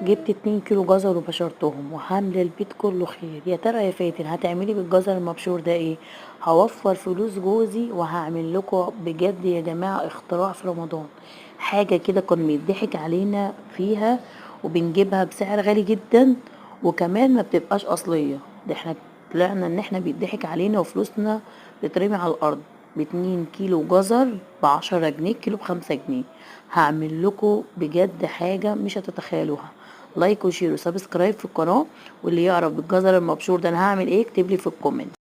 جبت 2 كيلو جزر وبشرتهم وهاملة البيت كله خير. يا ترى يا فاتن هتعملي بالجزر المبشور ده ايه؟ هوفر فلوس جوزي وهعمل لكم بجد يا جماعة اختراع في رمضان، حاجة كده كان بيضحك علينا فيها وبنجيبها بسعر غالي جدا وكمان ما بتبقاش اصلية. ده احنا طلعنا ان احنا بيضحك علينا وفلوسنا بترمي على الارض. ب2 كيلو جزر ب10 جنيه، كيلو ب5 جنيه. هعمل لكم بجد حاجة مش هتتخيلوها. لايك وشير وسبسكرايب في القناة، واللي يعرف بالجزر المبشور ده انا هعمل ايه اكتب لي في الكومنت.